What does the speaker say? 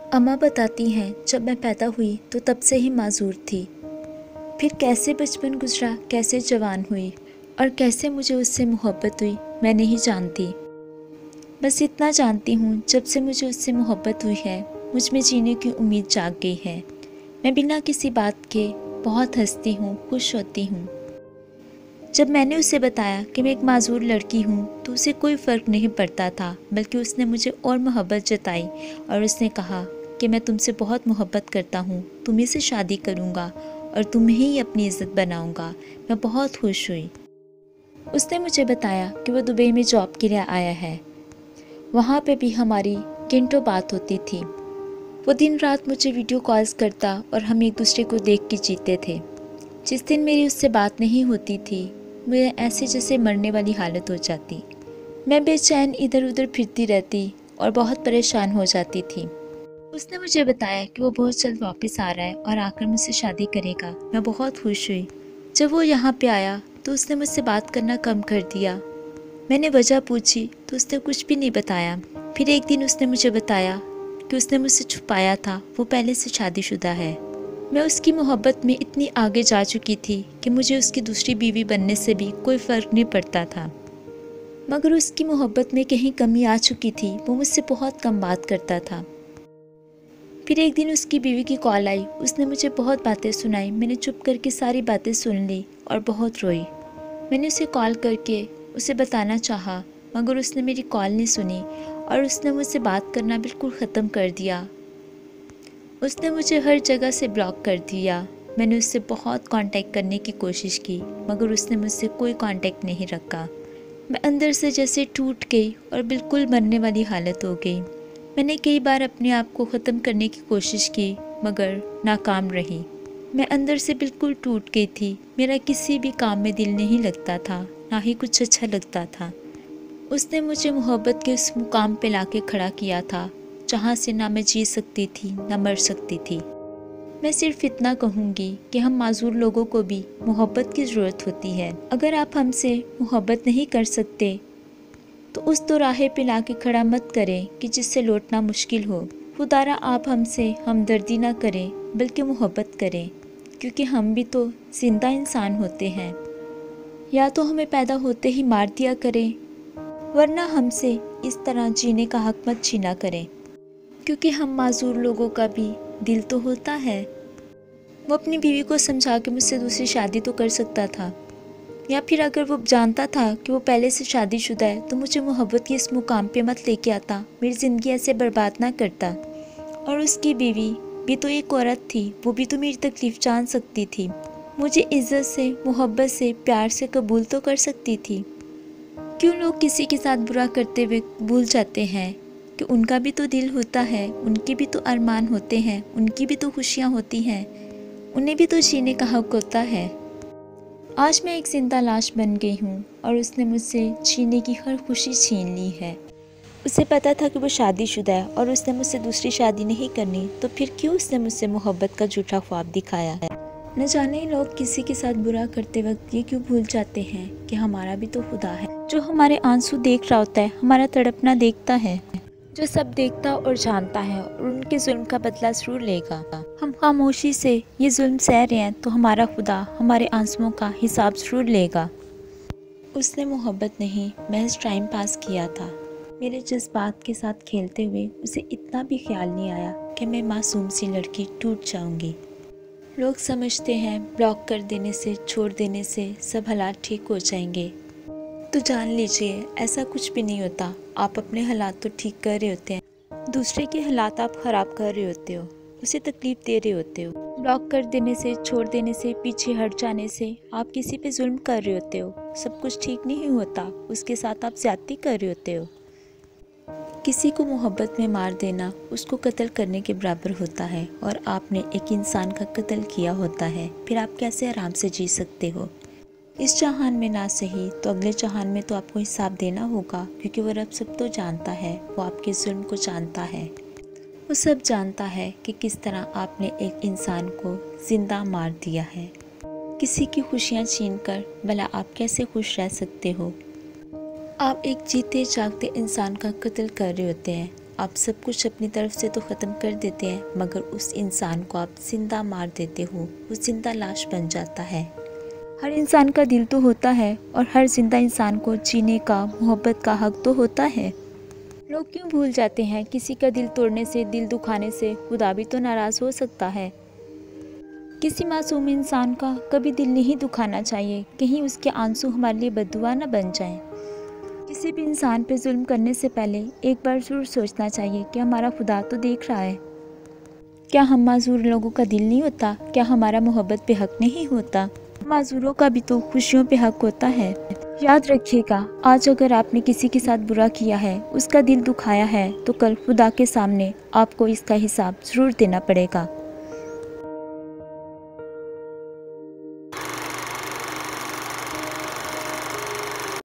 अम्मा बताती हैं जब मैं पैदा हुई तो तब से ही माजूर थी। फिर कैसे बचपन गुजरा, कैसे जवान हुई और कैसे मुझे उससे मोहब्बत हुई मैं नहीं जानती। बस इतना जानती हूँ, जब से मुझे उससे मोहब्बत हुई है मुझ में जीने की उम्मीद जाग गई है। मैं बिना किसी बात के बहुत हंसती हूँ, खुश होती हूँ। जब मैंने उसे बताया कि मैं एक माजूर लड़की हूँ तो उसे कोई फ़र्क नहीं पड़ता था, बल्कि उसने मुझे और मोहब्बत जताई और उसने कहा कि मैं तुमसे बहुत मोहब्बत करता हूँ, तुम्ही से शादी करूँगा और तुम्हें ही अपनी इज़्ज़त बनाऊँगा। मैं बहुत खुश हुई। उसने मुझे बताया कि वो दुबई में जॉब के लिए आया है। वहाँ पे भी हमारी घंटों बात होती थी। वो दिन रात मुझे वीडियो कॉल्स करता और हम एक दूसरे को देख के जीते थे। जिस दिन मेरी उससे बात नहीं होती थी मुझे ऐसे जैसे मरने वाली हालत हो जाती। मैं बेचैन इधर उधर फिरती रहती और बहुत परेशान हो जाती थी। उसने मुझे बताया कि वो बहुत जल्द वापस आ रहा है और आकर मुझसे शादी करेगा। मैं बहुत खुश हुई। जब वो यहाँ पे आया तो उसने मुझसे बात करना कम कर दिया। मैंने वजह पूछी तो उसने कुछ भी नहीं बताया। फिर एक दिन उसने मुझे बताया कि उसने मुझसे छुपाया था, वो पहले से शादीशुदा है। मैं उसकी मोहब्बत में इतनी आगे जा चुकी थी कि मुझे उसकी दूसरी बीवी बनने से भी कोई फ़र्क नहीं पड़ता था। मगर उसकी मोहब्बत में कहीं कमी आ चुकी थी, वो मुझसे बहुत कम बात करता था। फिर एक दिन उसकी बीवी की कॉल आई, उसने मुझे बहुत बातें सुनाई। मैंने चुप करके सारी बातें सुन ली और बहुत रोई। मैंने उसे कॉल करके उसे बताना चाहा, मगर उसने मेरी कॉल नहीं सुनी और उसने मुझसे बात करना बिल्कुल ख़त्म कर दिया। उसने मुझे हर जगह से ब्लॉक कर दिया। मैंने उससे बहुत कांटेक्ट करने की कोशिश की, मगर उसने मुझसे कोई कांटेक्ट नहीं रखा। मैं अंदर से जैसे टूट गई और बिल्कुल मरने वाली हालत हो गई। मैंने कई बार अपने आप को ख़त्म करने की कोशिश की, मगर नाकाम रही। मैं अंदर से बिल्कुल टूट गई थी। मेरा किसी भी काम में दिल नहीं लगता था, ना ही कुछ अच्छा लगता था। उसने मुझे मोहब्बत के उस मुकाम पे लाके खड़ा किया था जहाँ से ना मैं जी सकती थी ना मर सकती थी। मैं सिर्फ इतना कहूँगी कि हम माजूर लोगों को भी मोहब्बत की ज़रूरत होती है। अगर आप हमसे मोहब्बत नहीं कर सकते तो उस दोराहे पे लाके खड़ा मत करें कि जिससे लौटना मुश्किल हो। खुदारा आप हमसे हमदर्दी ना करें बल्कि मोहब्बत करें, क्योंकि हम भी तो जिंदा इंसान होते हैं। या तो हमें पैदा होते ही मार दिया करें, वरना हमसे इस तरह जीने का हक मत छीना करें, क्योंकि हम माजूर लोगों का भी दिल तो होता है। वो अपनी बीवी को समझा के मुझसे दूसरी शादी तो कर सकता था, या फिर अगर वो जानता था कि वो पहले से शादीशुदा है तो मुझे मोहब्बत के इस मुकाम पे मत लेके आता, मेरी ज़िंदगी ऐसे बर्बाद ना करता। और उसकी बीवी भी तो एक औरत थी, वो भी तो मेरी तकलीफ़ जान सकती थी। मुझे इज़्ज़त से, मोहब्बत से, प्यार से कबूल तो कर सकती थी। क्यों लोग किसी के साथ बुरा करते हुए भूल जाते हैं कि उनका भी तो दिल होता है, उनके भी तो अरमान होते हैं, उनकी भी तो खुशियाँ होती हैं, उन्हें भी तो जीने का हक होता है। आज मैं एक जिंदा लाश बन गई हूँ और उसने मुझसे जीने की हर खुशी छीन ली है। उसे पता था कि वो शादीशुदा है और उसने मुझसे दूसरी शादी नहीं करनी, तो फिर क्यों उसने मुझसे मोहब्बत का झूठा ख्वाब दिखाया है। न जाने लोग किसी के साथ बुरा करते वक्त ये क्यों भूल जाते हैं कि हमारा भी तो खुदा है, जो हमारे आंसू देख रहा होता है, हमारा तड़पना देखता है, जो सब देखता और जानता है और उनके जुल्म का बदला जरूर लेगा। हम खामोशी से ये जुल्म सह रहे हैं तो हमारा खुदा हमारे आंसुओं का हिसाब जरूर लेगा। उसने मोहब्बत नहीं, महज टाइम पास किया था। मेरे जज्बात के साथ खेलते हुए उसे इतना भी ख्याल नहीं आया कि मैं मासूम सी लड़की टूट जाऊंगी। लोग समझते हैं ब्लॉक कर देने से, छोड़ देने से सब हालात ठीक हो जाएंगे, तो जान लीजिए ऐसा कुछ भी नहीं होता। आप अपने हालात तो ठीक कर रहे होते हैं, दूसरे के हालात आप ख़राब कर रहे होते हो, उसे तकलीफ़ दे रहे होते हो। ब्लॉक कर देने से, छोड़ देने से, पीछे हट जाने से आप किसी पे जुल्म कर रहे होते हो। सब कुछ ठीक नहीं होता, उसके साथ आप ज़्यादती कर रहे होते हो। किसी को मोहब्बत में मार देना उसको कत्ल करने के बराबर होता है, और आपने एक इंसान का कत्ल किया होता है, फिर आप कैसे आराम से जी सकते हो। इस जहान में ना सही तो अगले जहान में तो आपको हिसाब देना होगा, क्योंकि वो रब सब तो जानता है, वो आपके जुल्म को जानता है। वो सब जानता है कि किस तरह आपने एक इंसान को जिंदा मार दिया है। किसी की खुशियाँ छीनकर भला आप कैसे खुश रह सकते हो। आप एक जीते जागते इंसान का कत्ल कर रहे होते हैं। आप सब कुछ अपनी तरफ से तो ख़त्म कर देते हैं, मगर उस इंसान को आप जिंदा मार देते हो, वो जिंदा लाश बन जाता है। हर इंसान का दिल तो होता है और हर जिंदा इंसान को जीने का, मोहब्बत का हक तो होता है। लोग क्यों भूल जाते हैं किसी का दिल तोड़ने से, दिल दुखाने से खुदा भी तो नाराज़ हो सकता है। किसी मासूम इंसान का कभी दिल नहीं दुखाना चाहिए, कहीं उसके आंसू हमारे लिए बद्दुआ न बन जाएं। किसी भी इंसान पे जुल्म करने से पहले एक बार ज़रूर सोचना चाहिए कि हमारा खुदा तो देख रहा है। क्या हम माजूर लोगों का दिल नहीं होता? क्या हमारा मोहब्बत पे हक नहीं होता? माजूरों का भी तो खुशियों पे हक होता है। याद रखिएगा, आज अगर आपने किसी के साथ बुरा किया है, उसका दिल दुखाया है, तो कल खुदा के सामने आपको इसका हिसाब ज़रूर देना पड़ेगा।